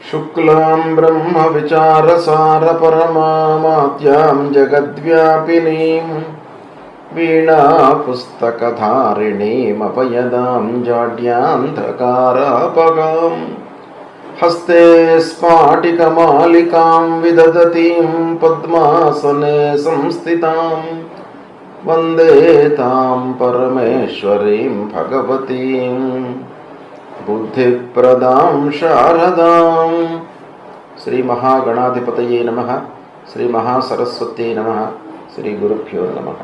शुक्लां ब्रह्मविचारसारपरमामाद्यां जगद्व्यापिनीं वीणापुस्तकधारिणीमपयदां जाड्यान्धकारापगां हस्ते स्फाटिकमालिकां विदधतीं पद्मासने संस्थितां वन्दे तां परमेश्वरीं भगवतीं बुद्धिप्रदां शारदां। श्री महागणाधिपतये नमः। श्री महासरस्वत्यै नमः। श्री गुरुभ्यो नमः।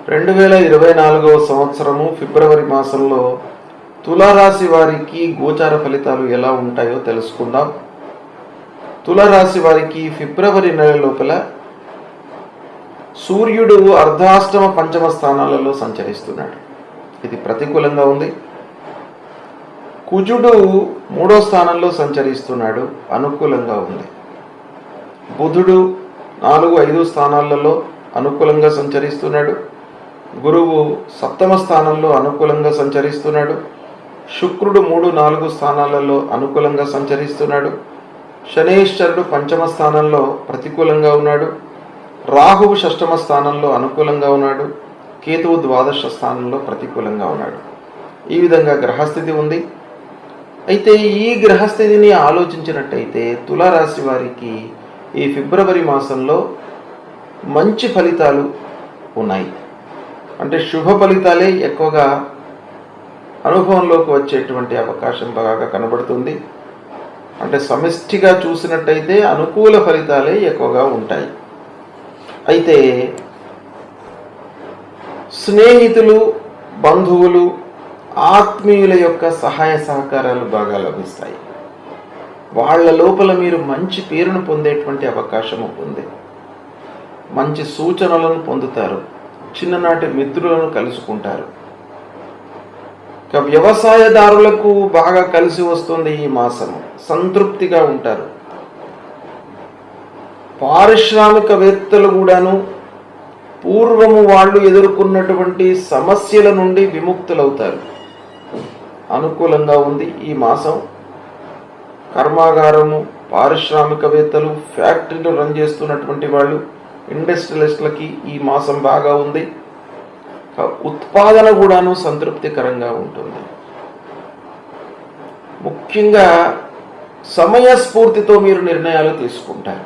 2024వ సంవత్సరము ఫిబ్రవరి మాసంలో తులారాశి వారికి గోచార ఫలితాలు ఎలా ఉంటాయో తెలుసుకుందాం. తులారాశి వారికి ఫిబ్రవరి నెల లోపల సూర్యుడు అర్ధాష్టమ పంచమ స్థానాలలో సంచరిస్తున్నాడు. ఇది ప్రతికూలంగా ఉంది. కుజుడు 3వ స్థానంలో సంచరిస్తున్నాడు, అనుకూలంగా ఉంది. బుధుడు 4, 5 స్థానాలలో అనుకూలంగా సంచరిస్తున్నాడు. గురువు 7వ స్థానంలో అనుకూలంగా సంచరిస్తున్నాడు. శుక్రుడు 3, 4 స్థానాలలో అనుకూలంగా సంచరిస్తున్నాడు. శనీశ్వరుడు 5వ స్థానంలో ప్రతికూలంగా ఉన్నాడు. రాహువు 6వ స్థానంలో అనుకూలంగా ఉన్నాడు. కేతువు 12వ స్థానంలో ప్రతికూలంగా ఉన్నాడు. ఈ విధంగా గ్రహస్థితి ఉంది. అయితే ఈ గ్రహస్థితిని ఆలోచించినట్టయితే తులారాశి వారికి ఈ ఫిబ్రవరి మాసంలో మంచి ఫలితాలు ఉన్నాయి. అంటే శుభ ఫలితాలే ఎక్కువగా అనుభవంలోకి వచ్చేటువంటి అవకాశం బాగా కనబడుతుంది. అంటే సమిష్టిగా చూసినట్టయితే అనుకూల ఫలితాలే ఎక్కువగా ఉంటాయి. అయితే స్నేహితులు, బంధువులు, ఆత్మీయుల యొక్క సహాయ సహకారాలు బాగా లభిస్తాయి. వాళ్ళ లోపల మీరు మంచి పేరును పొందేటువంటి అవకాశం ఉంది. మంచి సూచనలను పొందుతారు. చిన్ననాటి మిత్రులను కలుసుకుంటారు. ఇక వ్యవసాయదారులకు బాగా కలిసి వస్తుంది ఈ మాసము. సంతృప్తిగా ఉంటారు. పారిశ్రామికవేత్తలు కూడాను పూర్వము వాళ్ళు ఎదుర్కొన్నటువంటి సమస్యల నుండి విముక్తులవుతారు. అనుకూలంగా ఉంది ఈ మాసం. కర్మాగారము, పారిశ్రామికవేత్తలు, ఫ్యాక్టరీలు రన్ చేస్తున్నటువంటి వాళ్ళు, ఇండస్ట్రియలిస్టులకి ఈ మాసం బాగా ఉంది. ఉత్పాదన కూడాను సంతృప్తికరంగా ఉంటుంది. ముఖ్యంగా సమయస్ఫూర్తితో మీరు నిర్ణయాలు తీసుకుంటారు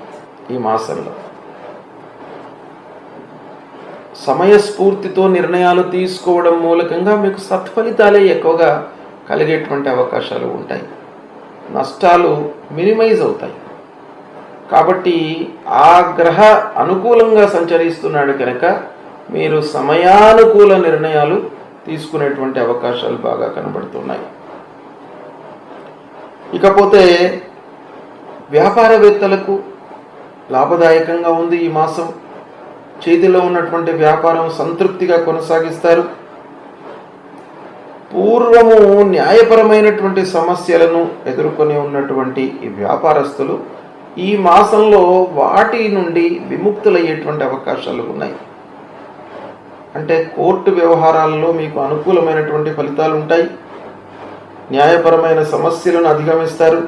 ఈ మాసంలో. సమయస్ఫూర్తితో నిర్ణయాలు తీసుకోవడం మూలకంగా మీకు సత్ఫలితాలే ఎక్కువగా కలిగేటువంటి అవకాశాలు ఉంటాయి. నష్టాలు మినిమైజ్ అవుతాయి. కాబట్టి ఆ గ్రహ అనుకూలంగా సంచరిస్తున్నాడు కనుక మీరు సమయానుకూల నిర్ణయాలు తీసుకునేటువంటి అవకాశాలు బాగా కనబడుతున్నాయి. ఇకపోతే వ్యాపారవేత్తలకు లాభదాయకంగా ఉంది ఈ మాసం. చేతిలో ఉన్నటువంటి వ్యాపారం సంతృప్తిగా కొనసాగిస్తారు. పూర్వము న్యాయపరమైనటువంటి సమస్యలను ఎదుర్కొని ఉన్నటువంటి ఈ వ్యాపారస్తులు ఈ మాసంలో వాటి నుండి విముక్తులయ్యేటువంటి అవకాశాలు ఉన్నాయి. అంటే కోర్టు వ్యవహారాలలో మీకు అనుకూలమైనటువంటి ఫలితాలు ఉంటాయి. న్యాయపరమైన సమస్యలను అధిగమిస్తారు.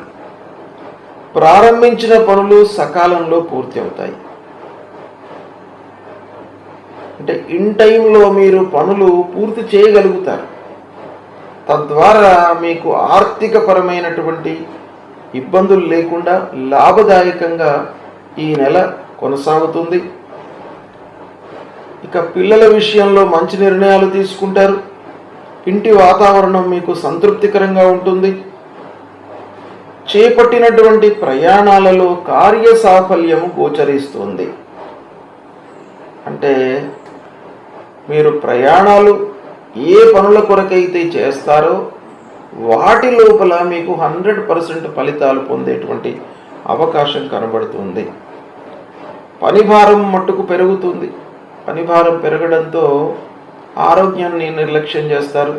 ప్రారంభించిన పనులు సకాలంలో పూర్తి అవుతాయి. అంటే ఇన్ టైంలో మీరు పనులు పూర్తి చేయగలుగుతారు. తద్వారా మీకు ఆర్థిక పరమైనటువంటి ఇబ్బందులు లేకుండా లాభదాయకంగా ఈ నెల కొనసాగుతుంది. ఇక పిల్లల విషయంలో మంచి నిర్ణయాలు తీసుకుంటారు. ఇంటి వాతావరణం మీకు సంతృప్తికరంగా ఉంటుంది. చేపట్టినటువంటి ప్రయాణాలలో కార్యసాఫల్యము గోచరిస్తుంది. అంటే మీరు ప్రయాణాలు ఏ పనుల కొరకైతే చేస్తారో వాటి లోపల మీకు 100% ఫలితాలు పొందేటువంటి అవకాశం కనబడుతుంది. పనిభారం మట్టుకు పెరుగుతుంది. పనిభారం పెరగడంతో ఆరోగ్యాన్ని నిర్లక్ష్యం చేస్తారు.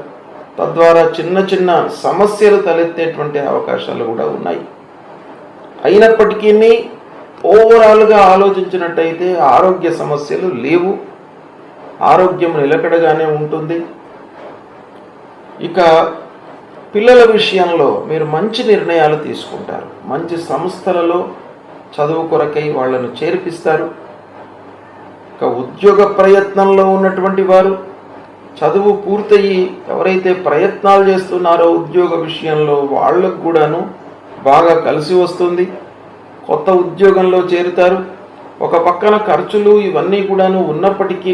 తద్వారా చిన్న చిన్న సమస్యలు తలెత్తేటువంటి అవకాశాలు కూడా ఉన్నాయి. అయినప్పటికీ ఓవరాల్గా ఆలోచించినట్టయితే ఆరోగ్య సమస్యలు లేవు. ఆరోగ్యం నిలకడగానే ఉంటుంది. ఇక పిల్లల విషయంలో మీరు మంచి నిర్ణయాలు తీసుకుంటారు. మంచి సంస్థలలో చదువు కొరకై వాళ్ళను చేర్పిస్తారు. ఇక ఉద్యోగ ప్రయత్నంలో ఉన్నటువంటి వారు చదువు పూర్తయి ఎవరైతే ప్రయత్నాలు చేస్తున్నారో ఉద్యోగ విషయంలో వాళ్ళకు కూడాను బాగా కలిసి వస్తుంది. కొత్త ఉద్యోగంలో చేరుతారు. ఒక పక్కన ఖర్చులు ఇవన్నీ కూడాను ఉన్నప్పటికీ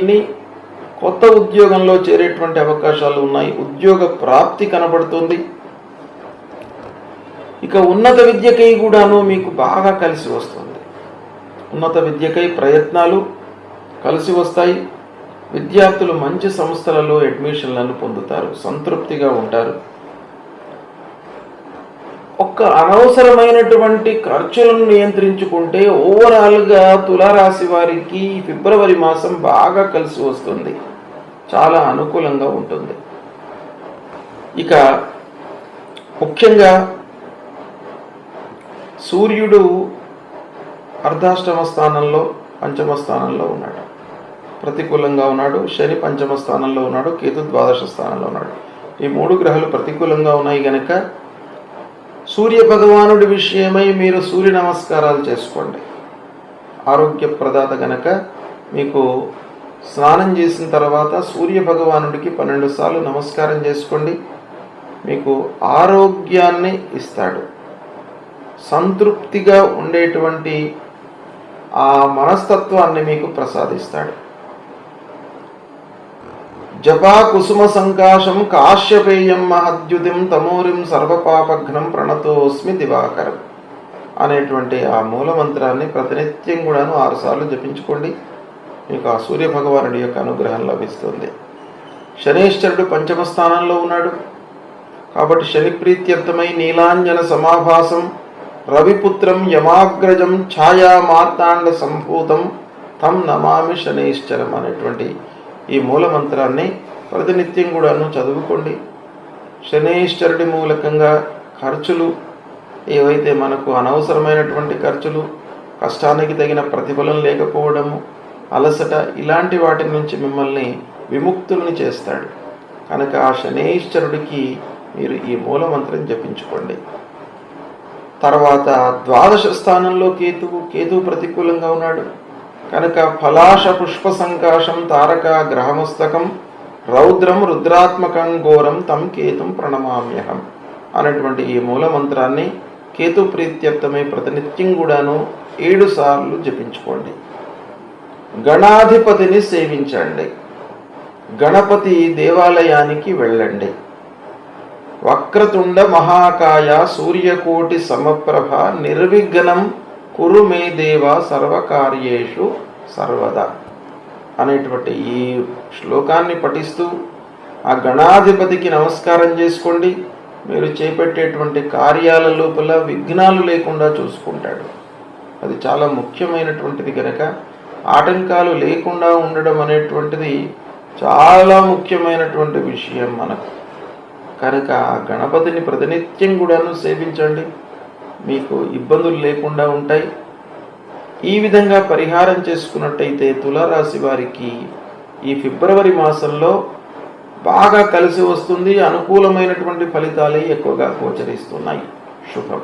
కొత్త ఉద్యోగంలో చేరేటువంటి అవకాశాలు ఉన్నాయి. ఉద్యోగ ప్రాప్తి కనబడుతుంది. ఇక ఉన్నత విద్యకై కూడాను మీకు బాగా కలిసి వస్తుంది. ఉన్నత విద్యకై ప్రయత్నాలు కలిసి వస్తాయి. విద్యార్థులు మంచి సంస్థలలో అడ్మిషన్లను పొందుతారు, సంతృప్తిగా ఉంటారు. ఒక్క అనవసరమైనటువంటి ఖర్చులను నియంత్రించుకుంటే ఓవరాల్గా తులారాశి వారికి ఫిబ్రవరి మాసం బాగా కలిసి వస్తుంది, చాలా అనుకూలంగా ఉంటుంది. ఇక ముఖ్యంగా సూర్యుడు అర్ధాష్టమ స్థానంలో పంచమ స్థానంలో ఉన్నాడు, ప్రతికూలంగా ఉన్నాడు. శని పంచమ స్థానంలో ఉన్నాడు, కేతు ద్వాదశ స్థానంలో ఉన్నాడు. ఈ 3 గ్రహాలు ప్రతికూలంగా ఉన్నాయి గనక సూర్య భగవానుడి విషయమై మీరు సూర్య నమస్కారాలు చేసుకోండి. ఆరోగ్య ప్రదాత గనక మీకు స్నానం చేసిన తర్వాత సూర్య భగవానుడికి 12 సార్లు నమస్కారం చేసుకోండి. మీకు ఆరోగ్యాన్ని ఇస్తాడు. సంతృప్తిగా ఉండేటువంటి ఆ మనస్తత్వాన్ని మీకు ప్రసాదిస్తాడు. జపా కుసుమ సంకాశం కాశ్యపేయం మహద్యుతిం తమోరిం సర్వపాపఘ్నం ప్రణతోస్మి దివాకరం అనేటువంటి ఆ మూలమంత్రాన్ని ప్రతినిత్యం కూడాను 6 సార్లు జపించుకోండి. మీకు ఆ సూర్య భగవానుడి యొక్క అనుగ్రహం లభిస్తుంది. శనేశ్వరుడు పంచమ స్థానంలో ఉన్నాడు కాబట్టి శని ప్రీత్యర్థమై నీలాంజన సమాభాసం రవిపుత్రం యమాగ్రజం ఛాయా మార్తాండ సంభూతం తం నమామి శనేశ్వరం అనేటువంటి ఈ మూలమంత్రాన్ని ప్రతినిత్యం కూడాను చదువుకోండి. శనేశ్వరుడి మూలకంగా ఖర్చులు ఏవైతే మనకు అనవసరమైనటువంటి ఖర్చులు, కష్టానికి తగిన ప్రతిఫలం లేకపోవడము, అలసట, ఇలాంటి వాటి నుంచి మిమ్మల్ని విముక్తుల్ని చేస్తాడు. కనుక ఆ శనేశ్వరుడికి మీరు ఈ మూలమంత్రం జపించుకోండి. తర్వాత ద్వాదశ స్థానంలో కేతువు ప్రతికూలంగా ఉన్నాడు కనుక ఫలాశ పుష్ప సంకాశం తారక గ్రహమస్తకం రౌద్రం రుద్రాత్మకం ఘోరం తం కేతుం ప్రణమామ్యహం అనేటువంటి ఈ మూలమంత్రాన్ని కేతు ప్రీత్యర్థమై ప్రతినిత్యం కూడాను 7 సార్లు జపించుకోండి. గణాధిపతిని సేవించండి. గణపతి దేవాలయానికి వెళ్ళండి. వక్రతుండ మహాకాయ సూర్యకోటి సమప్రభ నిర్విఘ్నం కురు మే దేవ సర్వకార్యేషు సర్వదా అనేటువంటి ఈ శ్లోకాన్ని పఠిస్తూ ఆ గణాధిపతికి నమస్కారం చేసుకోండి. మీరు చేపట్టేటువంటి కార్యాల లోపల విఘ్నాలు లేకుండా చూసుకుంటాడు. అది చాలా ముఖ్యమైనటువంటిది కనుక ఆటంకాలు లేకుండా ఉండడం అనేటువంటిది చాలా ముఖ్యమైనటువంటి విషయం మనకు. కనుక గణపతిని ప్రతినిత్యం కూడాను సేవించండి, మీకు ఇబ్బందులు లేకుండా ఉంటాయి. ఈ విధంగా పరిహారం చేసుకున్నట్టయితే తులారాశి వారికి ఈ ఫిబ్రవరి మాసంలో బాగా కలిసి వస్తుంది. అనుకూలమైనటువంటి ఫలితాలే ఎక్కువగా గోచరిస్తున్నాయి. శుభం.